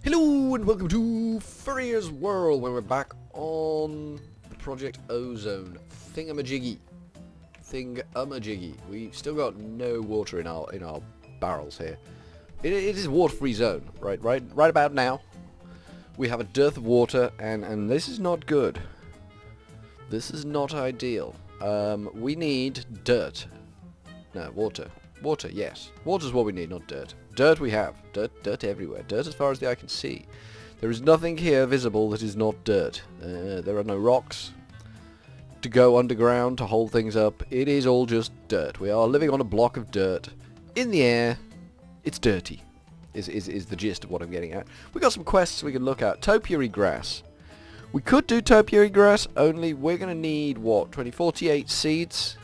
Hello and welcome to Furryearsworld, where we're back on the Project Ozone thingamajiggy. We still got no water in our barrels here. It is a water-free zone, right about now. We have a dearth of water, and this is not good. This is not ideal. We need dirt. No, water. Water, yes. Water's what we need, not dirt. Dirt we have. Dirt everywhere. Dirt as far as the eye can see. There is nothing here visible that is not dirt. There are no rocks to go underground to hold things up. It is all just dirt. We are living on a block of dirt. In the air, it's dirty, is the gist of what I'm getting at. We got some quests we can look at. Topiary grass. We could do topiary grass, only we're going to need, what, 48 seeds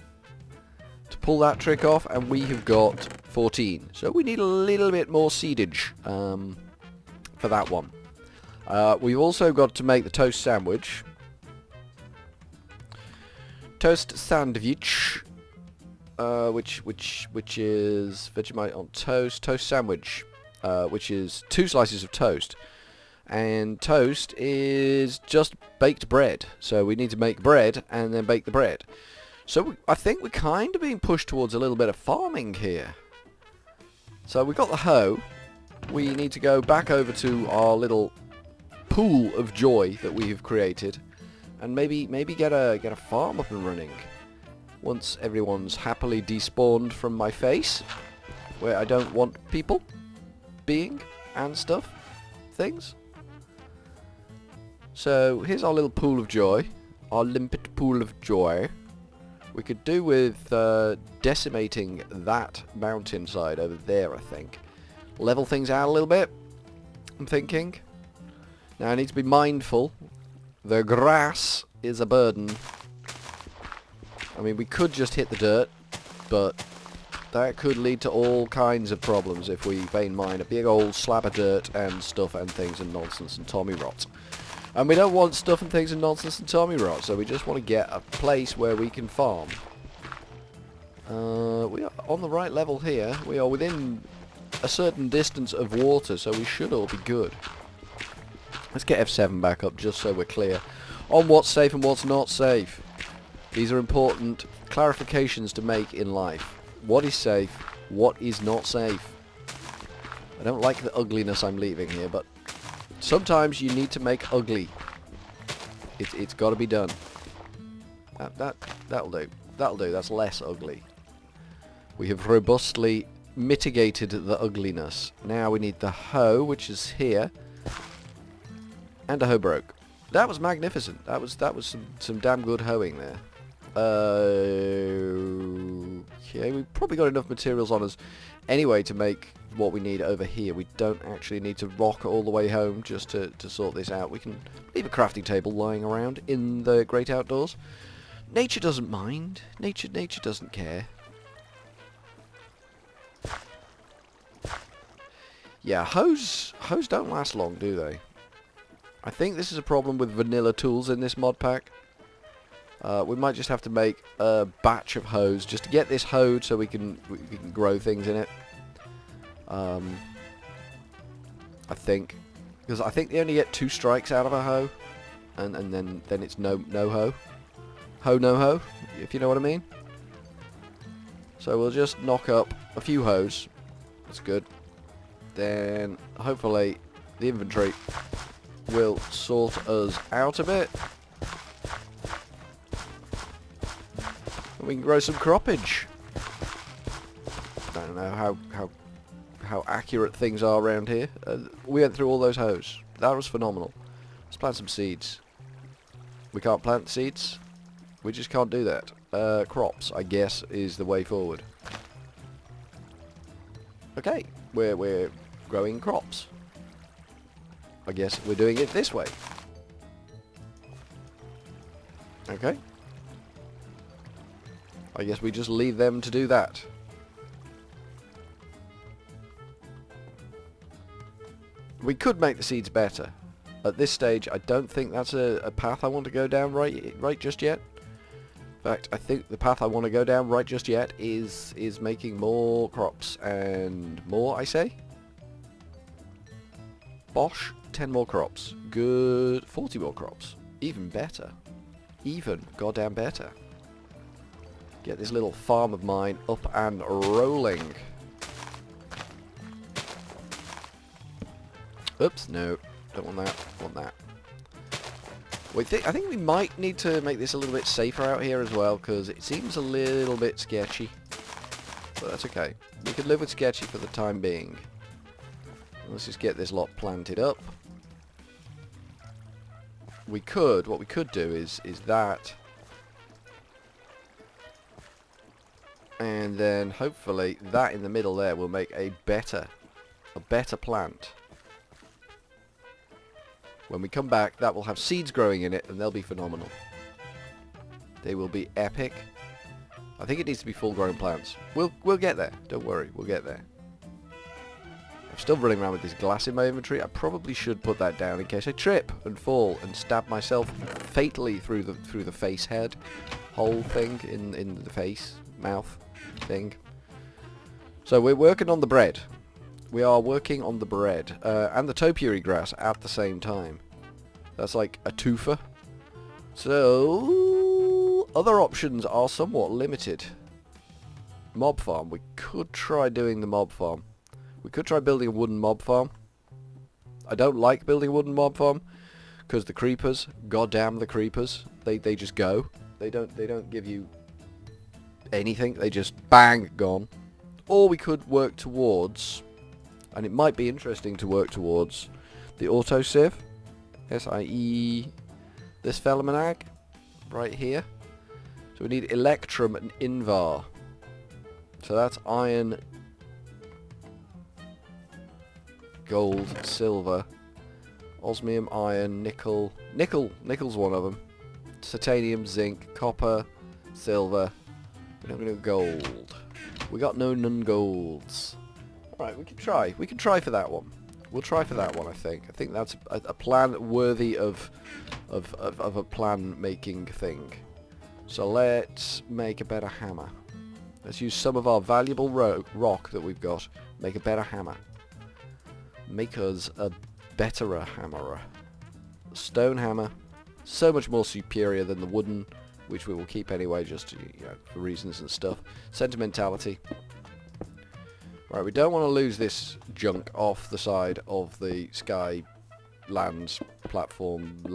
to pull that trick off, and we have got 14. So we need a little bit more seedage for that one. We've also got to make the toast sandwich. Toast sandwich, which is Vegemite on toast. Toast sandwich, which is 2 slices of toast. And toast is just baked bread. So we need to make bread and then bake the bread. So I think we're kind of being pushed towards a little bit of farming here. So we got the hoe. We need to go back over to our little pool of joy that we have created, and maybe get a farm up and running once everyone's happily despawned from my face, where I don't want people being and stuff, things. So here's our little pool of joy, our limpet pool of joy. We could do with decimating that mountainside over there, I think. Level things out a little bit, I'm thinking. Now I need to be mindful. The grass is a burden. I mean, we could just hit the dirt, but that could lead to all kinds of problems if we vein mine a big old slab of dirt and stuff and things and nonsense and Tommy rot. And we don't want stuff and things and nonsense and Tommy rot, so we just want to get a place where we can farm. We are on the right level here. We are within a certain distance of water, so we should all be good. Let's get F7 back up just so we're clear on what's safe and what's not safe. These are important clarifications to make in life. What is safe? What is not safe? I don't like the ugliness I'm leaving here, but sometimes you need to make ugly. It's got to be done. That'll do. That'll do. That's less ugly. We have robustly mitigated the ugliness. Now we need the hoe, which is here, and a hoe broke. That was magnificent. That was some damn good hoeing there. Okay, we've probably got enough materials on us anyway to make what we need over here. We don't actually need to rock all the way home just to sort this out. We can leave a crafting table lying around in the great outdoors. Nature doesn't mind. Nature doesn't care. Yeah, hoes don't last long, do they? I think this is a problem with vanilla tools in this mod pack. We might just have to make a batch of hoes just to get this hoed so we can grow things in it. I think, because I think they only get 2 strikes out of a hoe, and then it's no hoe, no hoe, if you know what I mean. So we'll just knock up a few hoes. That's good. Then hopefully the inventory will sort us out a bit. And we can grow some croppage. I don't know how accurate things are around here. We went through all those hoes. That was phenomenal. Let's plant some seeds. We can't plant seeds. We just can't do that. Crops, I guess, is the way forward. Okay, we're growing crops. I guess we're doing it this way. Okay. I guess we just leave them to do that. We could make the seeds better. At this stage, I don't think that's a path I want to go down right just yet. In fact, I think the path I want to go down right just yet is making more crops and more, I say. Bosh, 10 more crops. Good. 40 more crops. Even better. Even goddamn better. Get this little farm of mine up and rolling. Oops, no. Don't want that. Want that. I think we might need to make this a little bit safer out here as well, because it seems a little bit sketchy. But that's okay. We could live with sketchy for the time being. Let's just get this lot planted up. What we could do is that. And then hopefully that in the middle there will make a better plant. When we come back, that will have seeds growing in it, and they'll be phenomenal. They will be epic. I think it needs to be full-grown plants. We'll get there. Don't worry, we'll get there. I'm still running around with this glass in my inventory. I probably should put that down in case I trip and fall and stab myself fatally through the face head hole thing in the face mouth thing. So we're working on the bread. We are working on the bread and the topiary grass at the same time. That's like a twofer. So other options are somewhat limited. Mob farm. We could try doing the mob farm. We could try building a wooden mob farm. I don't like building a wooden mob farm because the creepers, goddamn the creepers, they just go. They don't give you anything. They just bang gone. Or we could work towards, and it might be interesting to work towards, the autosieve. S-I-E, this Felmanag right here. So we need electrum and invar. So that's iron, gold, silver, osmium, iron, nickel. Nickel's one of them. Titanium, zinc, copper, silver. We're not going to gold. We got none golds. Alright, we can try. We can try for that one. We'll try for that one, I think. I think that's a plan worthy of a plan-making thing. So let's make a better hammer. Let's use some of our valuable rock that we've got. Make a better hammer. Make us a betterer hammerer. Stone hammer. So much more superior than the wooden, which we will keep anyway, just for reasons and stuff. Sentimentality. Right, we don't want to lose this junk off the side of the Sky Lands platform.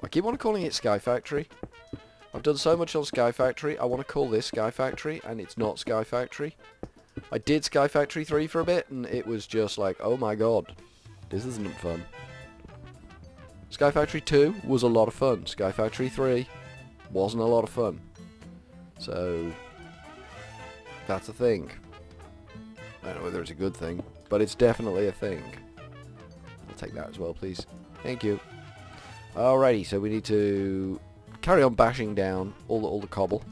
I keep on calling it Sky Factory. I've done so much on Sky Factory, I want to call this Sky Factory, and it's not Sky Factory. I did Sky Factory 3 for a bit, and it was just like, oh my god, this isn't fun. Sky Factory 2 was a lot of fun. Sky Factory 3 wasn't a lot of fun. So, that's a thing. I don't know whether it's a good thing, but it's definitely a thing. I'll take that as well, please. Thank you. Alrighty, so we need to carry on bashing down all the cobble.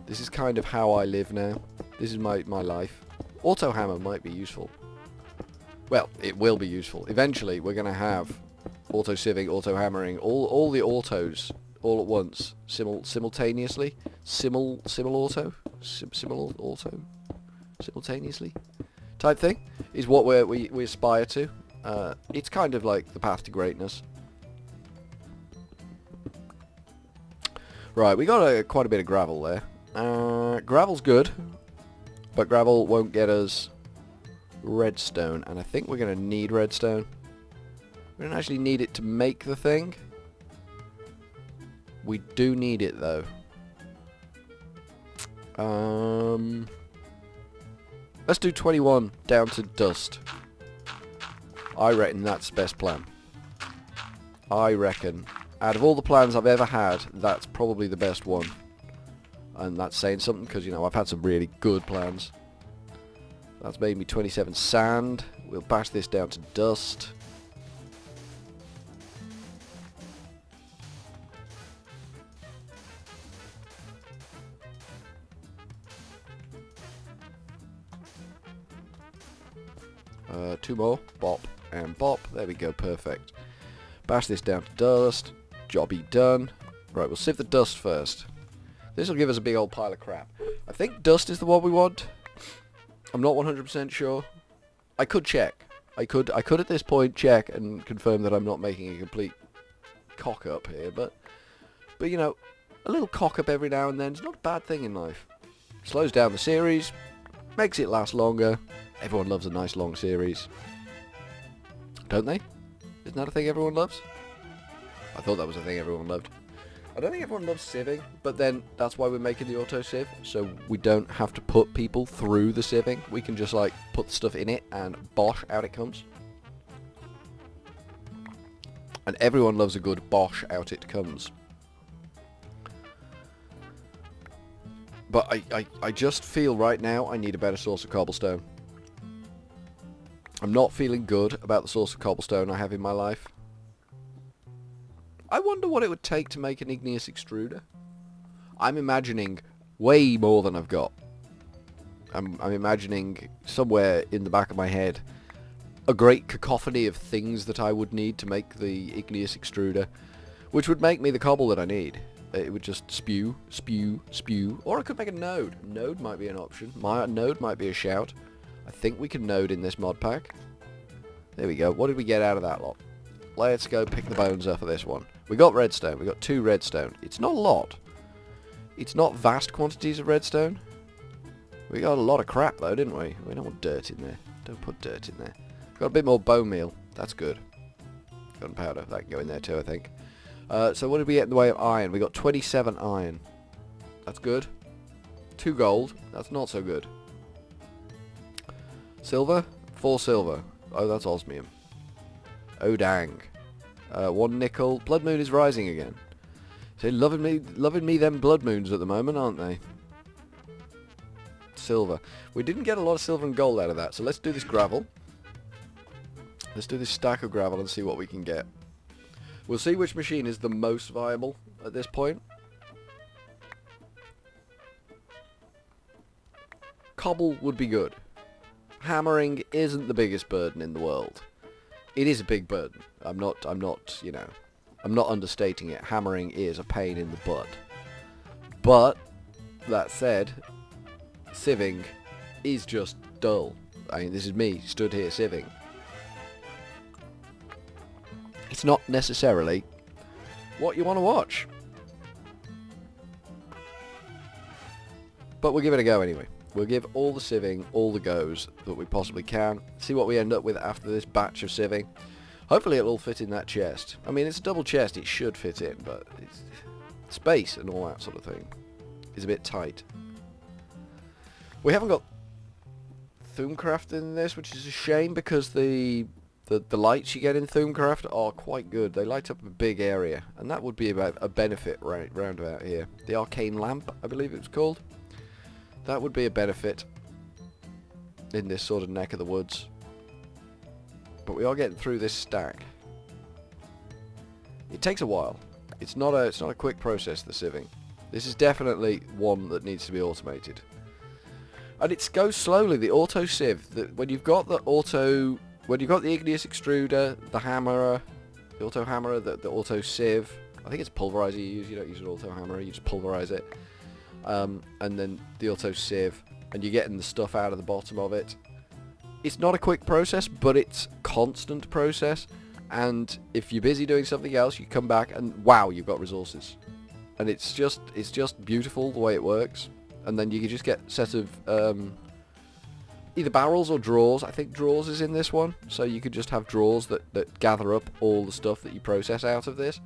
This is kind of how I live now. This is my life. Auto hammer might be useful. Well, it will be useful. Eventually, we're going to have auto sieving, auto hammering, all the autos all at once, simultaneously. Simul auto, simultaneously, type thing is what we aspire to. It's kind of like the path to greatness. Right, we got quite a bit of gravel there. Gravel's good, but gravel won't get us redstone, and I think we're going to need redstone. We don't actually need it to make the thing. We do need it though. Let's do 21 down to dust. I reckon that's the best plan. I reckon. Out of all the plans I've ever had, that's probably the best one. And that's saying something, because, I've had some really good plans. That's made me 27 sand. We'll bash this down to dust. Two more. Bop and bop. There we go. Perfect. Bash this down to dust. Jobby done. Right, we'll sieve the dust first. This will give us a big old pile of crap. I think dust is the one we want. I'm not 100% sure. I could check. I could at this point check and confirm that I'm not making a complete cock up here, but you know, a little cock up every now and then is not a bad thing in life. Slows down the series, makes it last longer. Everyone loves a nice long series, don't they? Isn't that a thing everyone loves? I thought that was a thing everyone loved. I don't think everyone loves sieving, but then that's why we're making the auto sieve, so we don't have to put people through the sieving. We can just like put stuff in it and bosh, out it comes. And everyone loves a good bosh, out it comes. But I just feel right now I need a better source of cobblestone. I'm not feeling good about the source of cobblestone I have in my life. I wonder what it would take to make an igneous extruder. I'm imagining way more than I've got. I'm imagining somewhere in the back of my head a great cacophony of things that I would need to make the igneous extruder, which would make me the cobble that I need. It would just spew, spew, spew. Or I could make a node. Node might be an option. My node might be a shout. I think we can node in this mod pack. There we go. What did we get out of that lot? Let's go pick the bones up for this one. We got redstone. We got 2 redstone. It's not a lot. It's not vast quantities of redstone. We got a lot of crap though, didn't we? We don't want dirt in there. Don't put dirt in there. Got a bit more bone meal. That's good. Gunpowder. That can go in there too, I think. So what did we get in the way of iron? We got 27 iron. That's good. 2 gold. That's not so good. Silver? 4 silver. Oh, that's osmium. Oh dang. 1 nickel. Blood moon is rising again. So loving me them blood moons at the moment, aren't they? Silver. We didn't get a lot of silver and gold out of that, so let's do this gravel. Let's do this stack of gravel and see what we can get. We'll see which machine is the most viable at this point. Cobble would be good. Hammering isn't the biggest burden in the world. It is a big burden. I'm not, you know, I'm not understating it. Hammering is a pain in the butt. But, that said, sieving is just dull. I mean, this is me, stood here sieving. It's not necessarily what you want to watch. But we'll give it a go anyway. We'll give all the sieving, all the goes that we possibly can. See what we end up with after this batch of sieving. Hopefully it'll all fit in that chest. I mean, it's a double chest, it should fit in, but it's, space and all that sort of thing is a bit tight. We haven't got Thumbcraft in this, which is a shame because the lights you get in Thumbcraft are quite good. They light up a big area, and that would be about a benefit round about here. The arcane lamp, I believe it was called. That would be a benefit in this sort of neck of the woods. But we are getting through this stack. It takes a while. It's not a quick process, the sieving. This is definitely one that needs to be automated. And it goes slowly, the auto sieve. When you've got the igneous extruder, the hammerer, the auto hammerer, the auto sieve, I think it's a pulverizer you use. You don't use an auto hammerer, you just pulverize it. And then the auto sieve, and you're getting the stuff out of the bottom of it. It's not a quick process, but it's constant process. And if you're busy doing something else, you come back and wow, you've got resources. And it's just beautiful the way it works. And then you can just get a set of either barrels or drawers. I think drawers is in this one, so you could just have drawers that gather up all the stuff that you process out of this,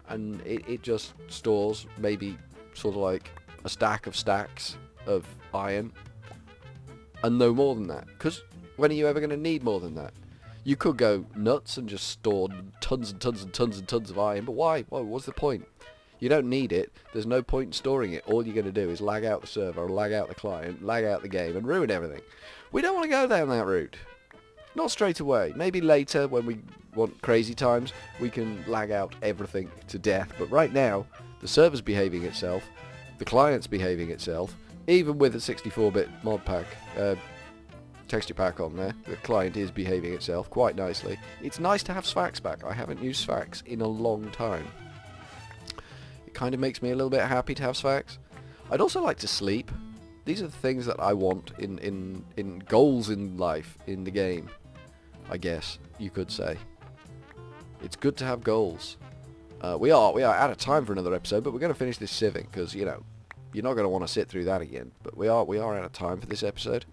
and it just stores maybe sort of like a stack of stacks of iron, and no more than that. Because when are you ever going to need more than that? You could go nuts and just store tons and tons and tons and tons of iron, but why? What's the point? You don't need it. There's no point in storing it. All you're going to do is lag out the server, lag out the client, lag out the game, and ruin everything. We don't want to go down that route. Not straight away. Maybe later, when we want crazy times, we can lag out everything to death. But right now, the server's behaving itself, the client's behaving itself, even with a 64-bit mod pack, texture pack on there, the client is behaving itself quite nicely. It's nice to have Sphax back. I haven't used Sphax in a long time. Kind of makes me a little bit happy to have Sphax. I'd also like to sleep. These are the things that I want in goals in life, in the game. I guess you could say. It's good to have goals. We are out of time for another episode, but we're going to finish this sieving because, you know, you're not going to want to sit through that again. But we are out of time for this episode.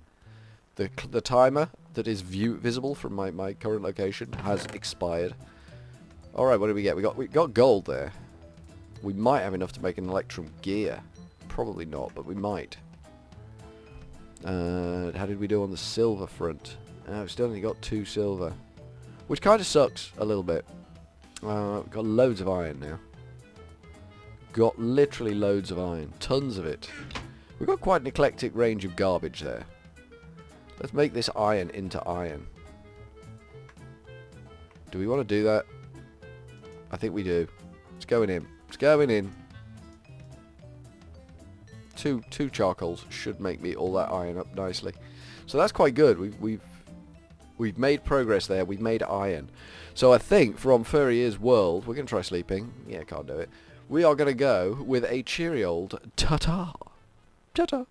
The timer that is visible from my current location has expired. All right, what did we get? We got gold there. We might have enough to make an electrum gear. Probably not, but we might. How did we do on the silver front? We've still only got 2 silver, which kind of sucks a little bit. Got loads of iron now. Got literally loads of iron. Tons of it. We've got quite an eclectic range of garbage there. Let's make this iron into iron. Do we want to do that? I think we do. It's going in. It's going in. Two charcoals should make me all that iron up nicely. So that's quite good. We've made progress there. We've made iron. So I think from Furryearsworld, we're going to try sleeping. Yeah, can't do it. We are going to go with a cheery old ta-ta. Ta-ta.